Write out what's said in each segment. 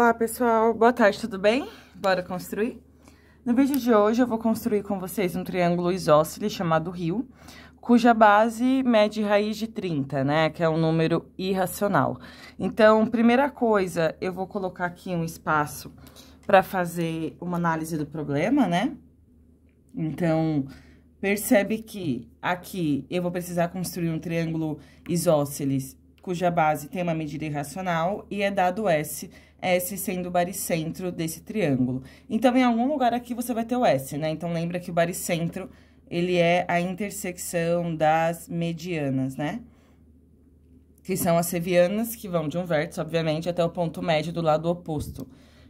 Olá pessoal, boa tarde, tudo bem? Bora construir? No vídeo de hoje eu vou construir com vocês um triângulo isósceles chamado rio, cuja base mede raiz de 30, né? Que é um número irracional. Então, primeira coisa, eu vou colocar aqui um espaço para fazer uma análise do problema, né? Então, percebe que aqui eu vou precisar construir um triângulo isósceles cuja base tem uma medida irracional e é dado S sendo o baricentro desse triângulo. Então, em algum lugar aqui você vai ter o S, né? Então, lembra que o baricentro, ele é a intersecção das medianas, né? Que são as sevianas, que vão de um vértice, obviamente, até o ponto médio do lado oposto.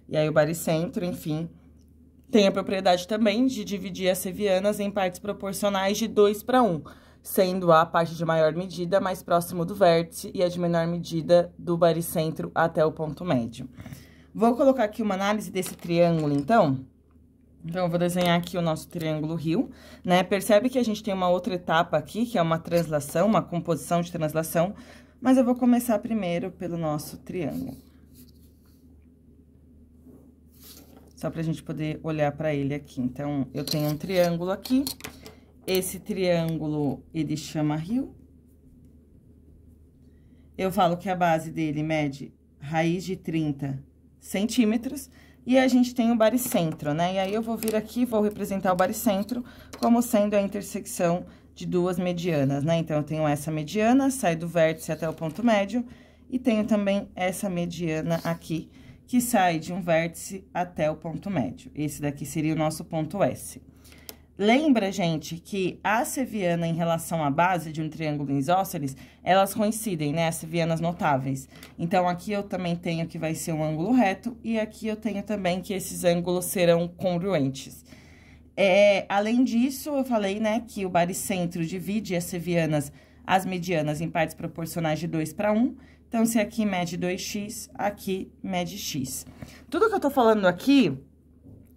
E aí, o baricentro, enfim, tem a propriedade também de dividir as sevianas em partes proporcionais de 2:1. Sendo a parte de maior medida mais próximo do vértice e a de menor medida do baricentro até o ponto médio. Vou colocar aqui uma análise desse triângulo, então. Então, eu vou desenhar aqui o nosso triângulo rio, né? Percebe que a gente tem uma outra etapa aqui, que é uma translação, uma composição de translação, mas eu vou começar primeiro pelo nosso triângulo. Só pra gente poder olhar pra ele aqui. Então, eu tenho um triângulo aqui. Esse triângulo, ele chama rio. Eu falo que a base dele mede raiz de 30 centímetros. E a gente tem o baricentro, né? E aí, eu vou vir aqui e vou representar o baricentro como sendo a intersecção de duas medianas, né? Então, eu tenho essa mediana, sai do vértice até o ponto médio. E tenho também essa mediana aqui, que sai de um vértice até o ponto médio. Esse daqui seria o nosso ponto S. Lembra, gente, que a seviana em relação à base de um triângulo isósceles, elas coincidem, né? As sevianas notáveis. Então, aqui eu também tenho que vai ser um ângulo reto, e aqui eu tenho também que esses ângulos serão congruentes. Além disso, eu falei, né, que o baricentro divide as medianas em partes proporcionais de 2:1. Então, se aqui mede 2x, aqui mede x. Tudo que eu tô falando aqui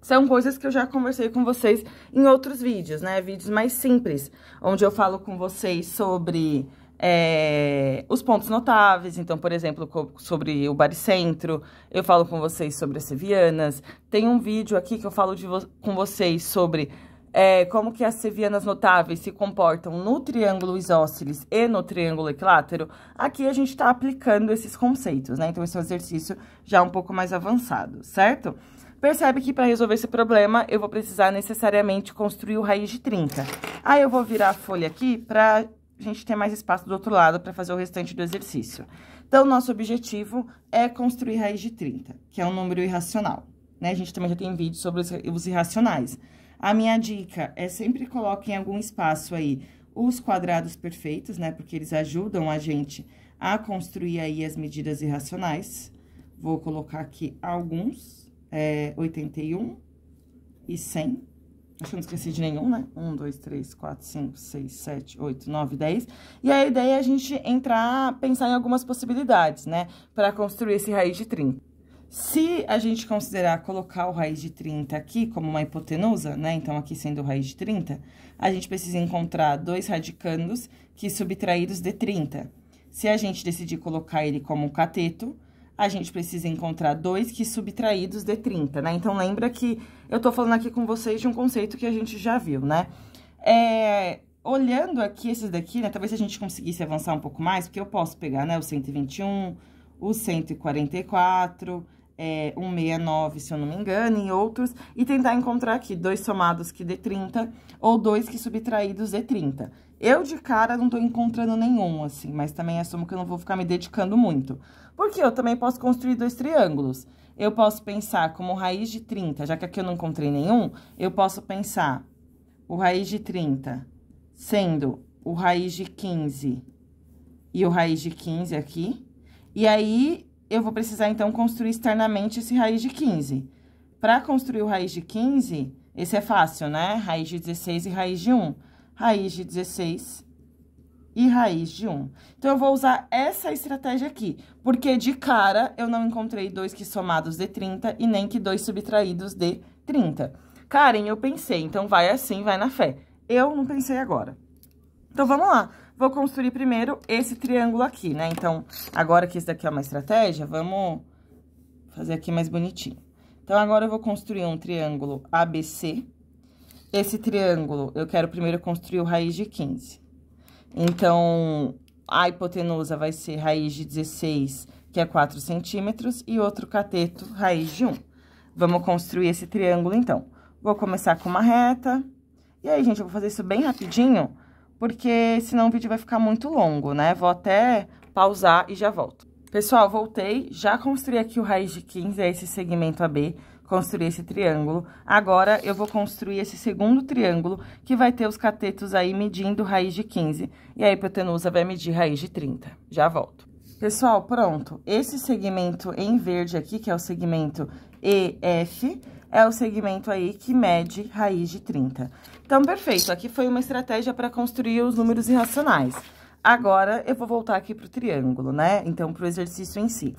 são coisas que eu já conversei com vocês em outros vídeos, né? Vídeos mais simples, onde eu falo com vocês sobre os pontos notáveis. Então, por exemplo, sobre o baricentro, eu falo com vocês sobre as sevianas. Tem um vídeo aqui que eu falo com vocês sobre como que as sevianas notáveis se comportam no triângulo isósceles e no triângulo equilátero. Aqui a gente tá aplicando esses conceitos, né? Então, esse é um exercício já um pouco mais avançado, certo? Percebe que para resolver esse problema, eu vou precisar necessariamente construir o raiz de 30. Aí, eu vou virar a folha aqui pra gente ter mais espaço do outro lado para fazer o restante do exercício. Então, nosso objetivo é construir raiz de 30, que é um número irracional, né? A gente também já tem vídeo sobre os irracionais. A minha dica é sempre coloque em algum espaço aí os quadrados perfeitos, né? Porque eles ajudam a gente a construir aí as medidas irracionais. Vou colocar aqui alguns. 81 e 100. Acho que eu não esqueci de nenhum, né? 1, 2, 3, 4, 5, 6, 7, 8, 9, 10. E a ideia é a gente pensar em algumas possibilidades, né? Para construir esse raiz de 30. Se a gente considerar colocar o raiz de 30 aqui como uma hipotenusa, né? Então, aqui sendo o raiz de 30, a gente precisa encontrar dois radicandos que subtraídos de 30. Se a gente decidir colocar ele como um cateto, a gente precisa encontrar dois que subtraídos de 30, né? Então, lembra que eu tô falando aqui com vocês de um conceito que a gente já viu, né? Olhando aqui esses daqui, né? Talvez se a gente conseguisse avançar um pouco mais, porque eu posso pegar, né? O 121, o 144, 169, se eu não me engano, e outros, e tentar encontrar aqui dois somados que dê 30, ou dois que subtraídos de 30. Eu, de cara, não tô encontrando nenhum, assim, mas também assumo que eu não vou ficar me dedicando muito. Porque eu também posso construir dois triângulos. Eu posso pensar como raiz de 30, já que aqui eu não encontrei nenhum, eu posso pensar o raiz de 30 sendo o raiz de 15 e o raiz de 15 aqui. E aí, eu vou precisar, então, construir externamente esse raiz de 15. Para construir o raiz de 15, esse é fácil, né? Raiz de 16 e raiz de 1. Raiz de 16 e raiz de 1. Então, eu vou usar essa estratégia aqui, porque de cara eu não encontrei dois que somados de 30 e nem que dois subtraídos de 30. Karen, eu pensei, então vai assim, vai na fé. Eu não pensei agora. Então, vamos lá. Vou construir primeiro esse triângulo aqui, né? Então, agora que esse daqui é uma estratégia, vamos fazer aqui mais bonitinho. Então, agora eu vou construir um triângulo ABC. Esse triângulo, eu quero primeiro construir o raiz de 15. Então, a hipotenusa vai ser raiz de 16, que é 4 centímetros, e outro cateto, raiz de 1. Vamos construir esse triângulo, então. Vou começar com uma reta. E aí, gente, eu vou fazer isso bem rapidinho, porque senão o vídeo vai ficar muito longo, né? Vou até pausar e já volto. Pessoal, voltei, já construí aqui o raiz de 15, é esse segmento AB, construí esse triângulo. Agora, eu vou construir esse segundo triângulo, que vai ter os catetos aí medindo raiz de 15, e a hipotenusa vai medir raiz de 30. Já volto. Pessoal, pronto. Esse segmento em verde aqui, que é o segmento EF, é o segmento aí que mede raiz de 30. Então, perfeito. Aqui foi uma estratégia para construir os números irracionais. Agora, eu vou voltar aqui pro triângulo, né? Então, pro exercício em si.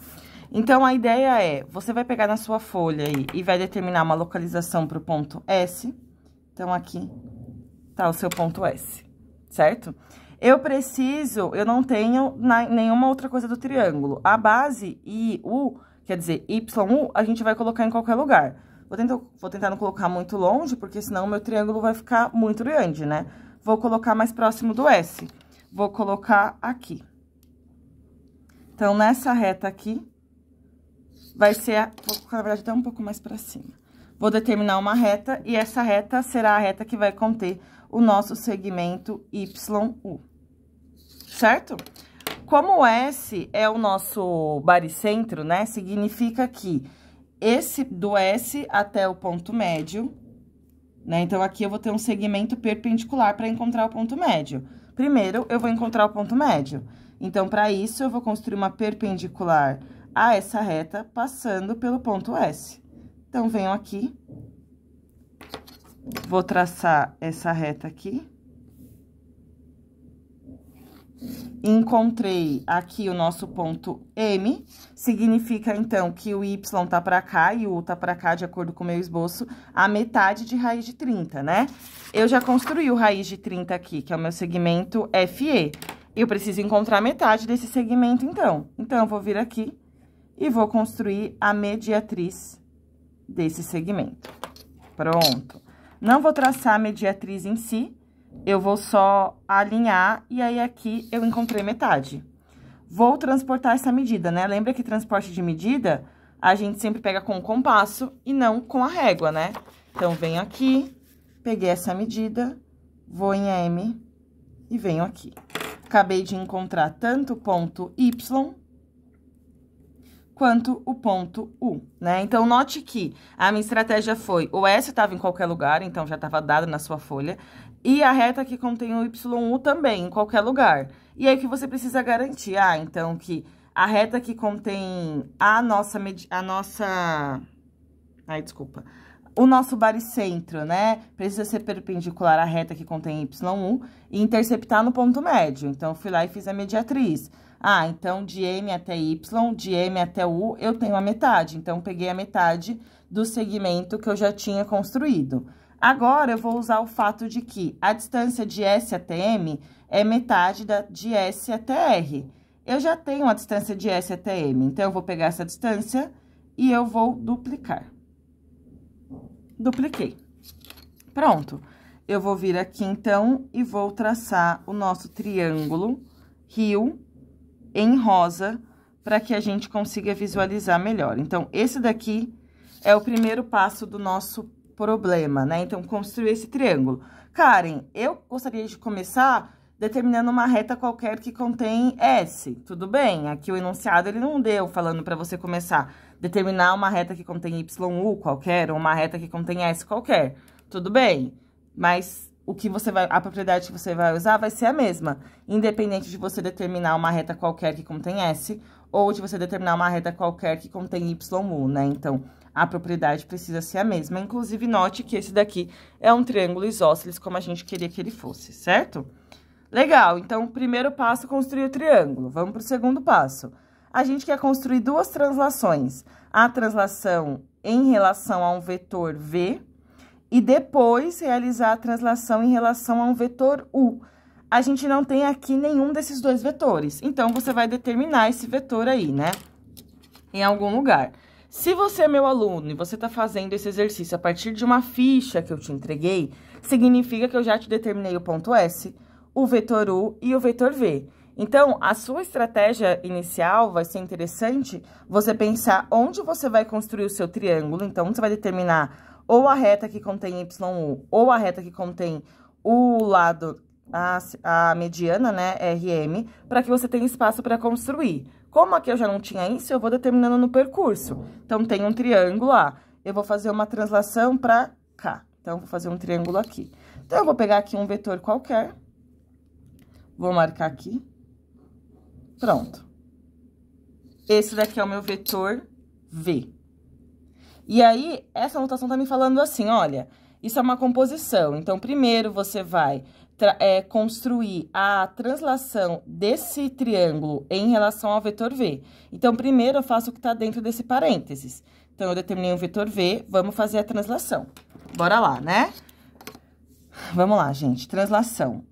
Então, a ideia é, você vai pegar na sua folha aí e vai determinar uma localização pro ponto S. Então, aqui tá o seu ponto S, certo? Eu não tenho nenhuma outra coisa do triângulo. A base IU, quer dizer, YU, a gente vai colocar em qualquer lugar. Vou tentar não colocar muito longe, porque senão o meu triângulo vai ficar muito grande, né? Vou colocar mais próximo do S. Vou colocar aqui. Então, nessa reta aqui, vai ser, vou colocar, na verdade, até um pouco mais pra cima. Vou determinar uma reta, e essa reta será a reta que vai conter o nosso segmento YU. Certo? Como o S é o nosso baricentro, né? Significa que do S até o ponto médio, né? Então, aqui eu vou ter um segmento perpendicular para encontrar o ponto médio. Primeiro, eu vou encontrar o ponto médio. Então, para isso, eu vou construir uma perpendicular a essa reta, passando pelo ponto S. Então, venho aqui, vou traçar essa reta aqui. Encontrei aqui o nosso ponto M, significa, então, que o Y tá pra cá e o U tá pra cá, de acordo com o meu esboço, a metade de raiz de 30, né? Eu já construí o raiz de 30 aqui, que é o meu segmento FE. Eu preciso encontrar a metade desse segmento, então. Então, eu vou vir aqui e vou construir a mediatriz desse segmento. Pronto. Não vou traçar a mediatriz em si, eu vou só alinhar, e aí aqui eu encontrei metade. Vou transportar essa medida, né? Lembra que transporte de medida, a gente sempre pega com o compasso e não com a régua, né? Então, venho aqui, peguei essa medida, vou em M e venho aqui. Acabei de encontrar tanto o ponto Y quanto o ponto U, né? Então, note que a minha estratégia foi, o S estava em qualquer lugar, então já estava dado na sua folha, e a reta que contém o YU também, em qualquer lugar. E aí, o que você precisa garantir? Ah, então, que a reta que contém o nosso baricentro, né? Precisa ser perpendicular à reta que contém YU e interceptar no ponto médio. Então, fui lá e fiz a mediatriz. Ah, então, de M até Y, de M até U, eu tenho a metade. Então, peguei a metade do segmento que eu já tinha construído. Agora, eu vou usar o fato de que a distância de S até M é metade de S até R. Eu já tenho a distância de S até M, então, eu vou pegar essa distância e eu vou duplicar. Dupliquei. Pronto. Eu vou vir aqui, então, e vou traçar o nosso triângulo rio em rosa, para que a gente consiga visualizar melhor. Então, esse daqui é o primeiro passo do nosso problema, né? Então, construir esse triângulo. Karen, eu gostaria de começar determinando uma reta qualquer que contém S. Tudo bem? Aqui o enunciado, ele não deu falando para você começar determinar uma reta que contém YU qualquer, ou uma reta que contém S qualquer. Tudo bem? Mas a propriedade que você vai usar vai ser a mesma, independente de você determinar uma reta qualquer que contém S, ou de você determinar uma reta qualquer que contém YU, né? Então, a propriedade precisa ser a mesma. Inclusive, note que esse daqui é um triângulo isósceles, como a gente queria que ele fosse, certo? Legal, então, primeiro passo, construir o triângulo. Vamos para o segundo passo. A gente quer construir duas translações. A translação em relação a um vetor V, e depois realizar a translação em relação a um vetor U. A gente não tem aqui nenhum desses dois vetores, então, você vai determinar esse vetor aí, né? Em algum lugar. Se você é meu aluno e você está fazendo esse exercício a partir de uma ficha que eu te entreguei, significa que eu já te determinei o ponto S, o vetor U e o vetor V. Então, a sua estratégia inicial vai ser interessante você pensar onde você vai construir o seu triângulo. Então, você vai determinar ou a reta que contém YU ou a reta que contém o lado, a mediana, né, RM, para que você tenha espaço para construir. Como aqui eu já não tinha isso, eu vou determinando no percurso. Então, tem um triângulo lá. Eu vou fazer uma translação para cá. Então, vou fazer um triângulo aqui. Então, eu vou pegar aqui um vetor qualquer. Vou marcar aqui. Pronto. Esse daqui é o meu vetor V. E aí, essa anotação tá me falando assim, olha, isso é uma composição. Então, primeiro você vai construir a translação desse triângulo em relação ao vetor V. Então, primeiro eu faço o que tá dentro desse parênteses. Então, eu determinei o vetor V, vamos fazer a translação. Bora lá, né? Vamos lá, gente, translação.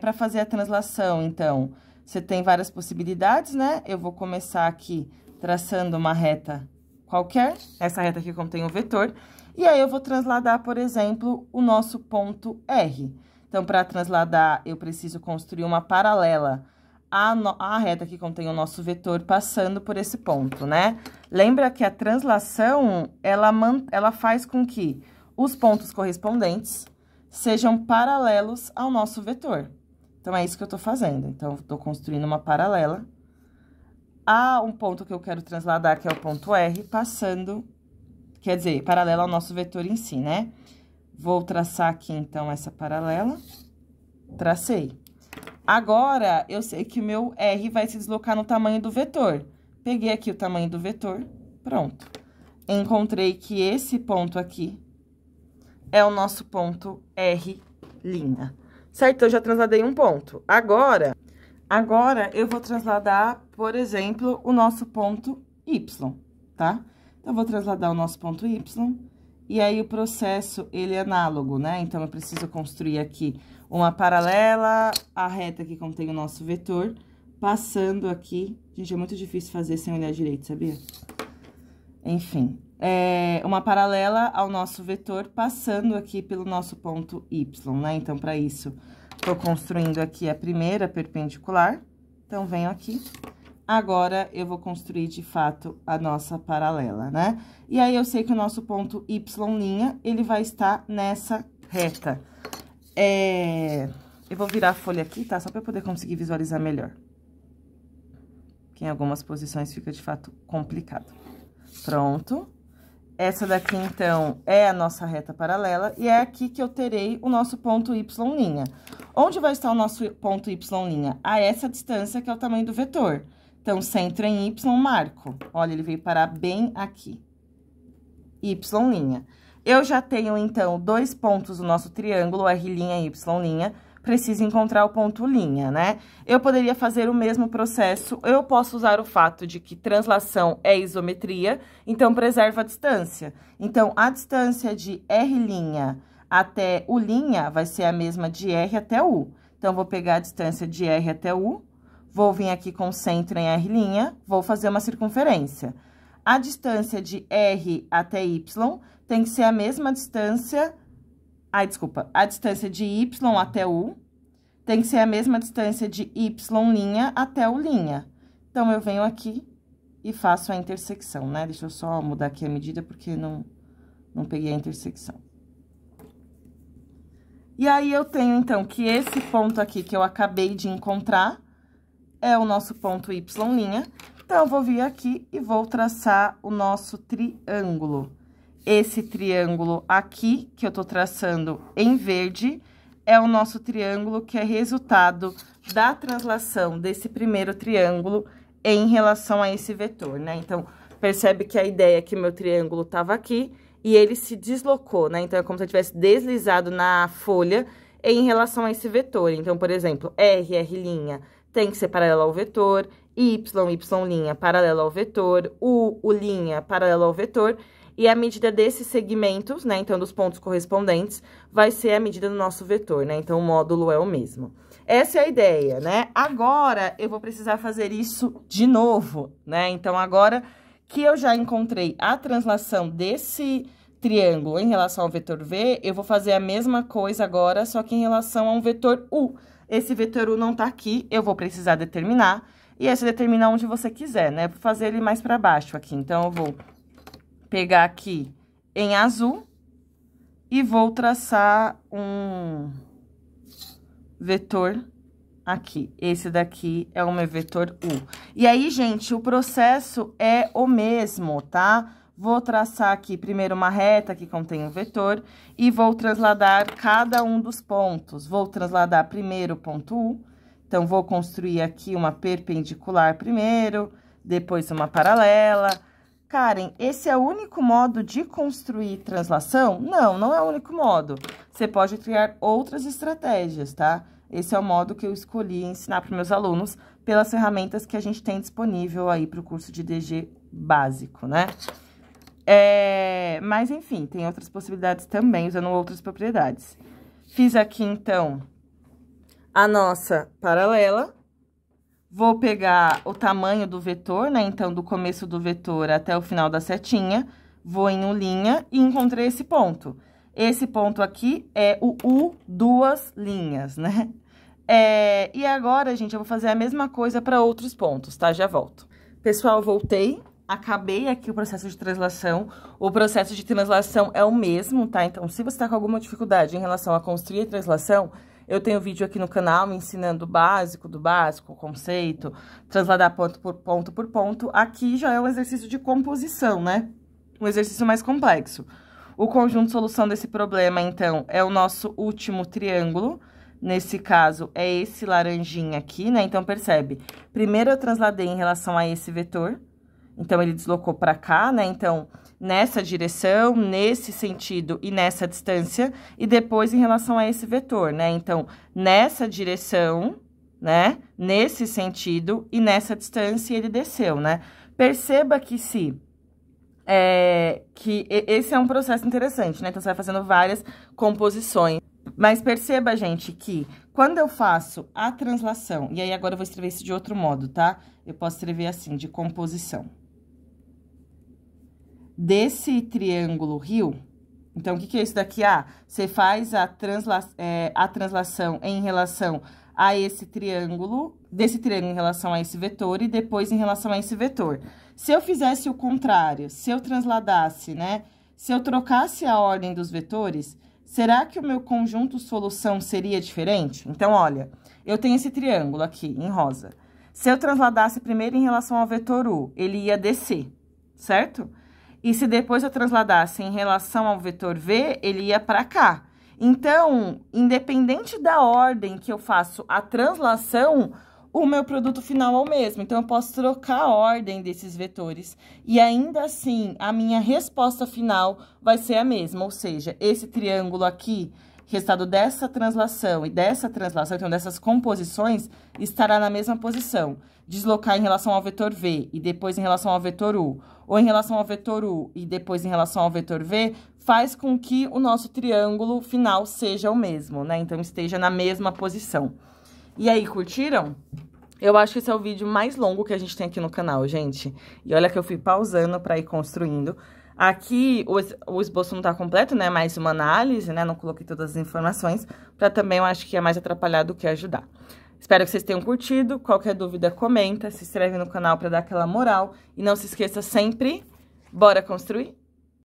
Para fazer a translação, então, você tem várias possibilidades, né? Eu vou começar aqui traçando uma reta qualquer, essa reta aqui contém o vetor, e aí eu vou transladar, por exemplo, o nosso ponto R. Então, para transladar, eu preciso construir uma paralela à reta que contém o nosso vetor passando por esse ponto, né? Lembra que a translação, ela faz com que os pontos correspondentes sejam paralelos ao nosso vetor. Então, é isso que eu tô fazendo. Então, eu tô construindo uma paralela a um ponto que eu quero transladar, que é o ponto R, passando, quer dizer, paralela ao nosso vetor em si, né? Vou traçar aqui, então, essa paralela. Tracei. Agora, eu sei que o meu R vai se deslocar no tamanho do vetor. Peguei aqui o tamanho do vetor, pronto. Encontrei que esse ponto aqui é o nosso ponto R'. Certo? Eu já transladei um ponto. Agora eu vou transladar, por exemplo, o nosso ponto Y, tá? Então, eu vou transladar o nosso ponto Y, e aí o processo, ele é análogo, né? Então, eu preciso construir aqui uma paralela à reta que contém o nosso vetor, passando aqui... Gente, é muito difícil fazer sem olhar direito, sabia? Enfim, uma paralela ao nosso vetor, passando aqui pelo nosso ponto Y, né? Então, para isso... Tô construindo aqui a primeira perpendicular, então, venho aqui. Agora, eu vou construir, de fato, a nossa paralela, né? E aí, eu sei que o nosso ponto Y', ele vai estar nessa reta. Eu vou virar a folha aqui, tá? Só pra eu poder conseguir visualizar melhor. Porque em algumas posições fica, de fato, complicado. Pronto. Essa daqui, então, é a nossa reta paralela, e é aqui que eu terei o nosso ponto Y'. Onde vai estar o nosso ponto Y'? A essa distância, que é o tamanho do vetor. Então, centro em Y, marco. Olha, ele veio parar bem aqui. Y'. Eu já tenho, então, dois pontos do nosso triângulo, R' e Y'. Preciso encontrar o ponto linha, né? Eu poderia fazer o mesmo processo, eu posso usar o fato de que translação é isometria, então preserva a distância. Então, a distância de R' até U' vai ser a mesma de R até U. Então, vou pegar a distância de R até U, vou vir aqui com centro em R', vou fazer uma circunferência. A distância de R até Y tem que ser a mesma distância... a distância de Y até U tem que ser a mesma distância de Y' até U'. Então, eu venho aqui e faço a intersecção, né? Deixa eu só mudar aqui a medida, porque não peguei a intersecção. E aí, eu tenho, então, que esse ponto aqui que eu acabei de encontrar é o nosso ponto Y'. Então, eu vou vir aqui e vou traçar o nosso triângulo. Esse triângulo aqui, que eu tô traçando em verde, é o nosso triângulo que é resultado da translação desse primeiro triângulo em relação a esse vetor, né? Então, percebe que a ideia é que o meu triângulo tava aqui e ele se deslocou, né? Então, é como se eu tivesse deslizado na folha em relação a esse vetor. Então, por exemplo, R' tem que ser paralelo ao vetor, Y', paralelo ao vetor, U', paralelo ao vetor... E a medida desses segmentos, né, então, dos pontos correspondentes, vai ser a medida do nosso vetor, né? Então, o módulo é o mesmo. Essa é a ideia, né? Agora, eu vou precisar fazer isso de novo, né? Então, agora que eu já encontrei a translação desse triângulo em relação ao vetor V, eu vou fazer a mesma coisa agora, só que em relação a um vetor U. Esse vetor U não tá aqui, eu vou precisar determinar, e esse determinar onde você quiser, né? Vou fazer ele mais pra baixo aqui, então eu vou pegar aqui em azul e vou traçar um vetor aqui. Esse daqui é o meu vetor U. E aí, gente, o processo é o mesmo, tá? Vou traçar aqui primeiro uma reta que contém o vetor e vou transladar cada um dos pontos. Vou transladar primeiro o ponto U, então vou construir aqui uma perpendicular primeiro, depois uma paralela. Karen, esse é o único modo de construir translação? Não, não é o único modo. Você pode criar outras estratégias, tá? Esse é o modo que eu escolhi ensinar para meus alunos pelas ferramentas que a gente tem disponível aí para o curso de DG básico, né? Mas, enfim, tem outras possibilidades também, usando outras propriedades. Fiz aqui, então, a nossa paralela. Vou pegar o tamanho do vetor, né? Então, do começo do vetor até o final da setinha, vou em linha e encontrei esse ponto. Esse ponto aqui é o U, duas linhas, né? E agora, gente, eu vou fazer a mesma coisa para outros pontos, tá? Já volto. Pessoal, voltei. Acabei aqui o processo de translação. O processo de translação é o mesmo, tá? Então, se você tá com alguma dificuldade em relação a construir a translação, eu tenho vídeo aqui no canal me ensinando o básico do básico, o conceito, transladar ponto por ponto. Aqui já é um exercício de composição, né? Um exercício mais complexo. O conjunto de solução desse problema, então, é o nosso último triângulo. Nesse caso, é esse laranjinha aqui, né? Então, percebe? Primeiro eu transladei em relação a esse vetor. Então, ele deslocou para cá, né? Então, nessa direção, nesse sentido e nessa distância. E depois, em relação a esse vetor, né? Então, nessa direção, né? Nesse sentido e nessa distância, ele desceu, né? Perceba que que esse é um processo interessante, né? Então, você vai fazendo várias composições. Mas perceba, gente, que quando eu faço a translação... E aí, agora eu vou escrever isso de outro modo, tá? Eu posso escrever assim, de composição. Desse triângulo rio, então, o que é isso daqui? Você faz a translação em relação a esse triângulo, desse triângulo em relação a esse vetor e depois em relação a esse vetor. Se eu fizesse o contrário, se eu transladasse, né? Se eu trocasse a ordem dos vetores, será que o meu conjunto solução seria diferente? Então, olha, eu tenho esse triângulo aqui, em rosa. Se eu transladasse primeiro em relação ao vetor U, ele ia descer, certo? E se depois eu transladasse em relação ao vetor V, ele ia para cá. Então, independente da ordem que eu faço a translação, o meu produto final é o mesmo. Então, eu posso trocar a ordem desses vetores e ainda assim, a minha resposta final vai ser a mesma. Ou seja, esse triângulo aqui, resultado dessa translação e dessa translação, então dessas composições, estará na mesma posição. Deslocar em relação ao vetor V e depois em relação ao vetor U, ou em relação ao vetor U e depois em relação ao vetor V, faz com que o nosso triângulo final seja o mesmo, né? Então, esteja na mesma posição. E aí, curtiram? Eu acho que esse é o vídeo mais longo que a gente tem aqui no canal, gente. E olha que eu fui pausando para ir construindo. Aqui, o esboço não tá completo, né? Mais uma análise, né? Não coloquei todas as informações, para também eu acho que é mais atrapalhar do que ajudar. Espero que vocês tenham curtido. Qualquer dúvida, comenta, se inscreve no canal para dar aquela moral. E não se esqueça sempre, bora construir?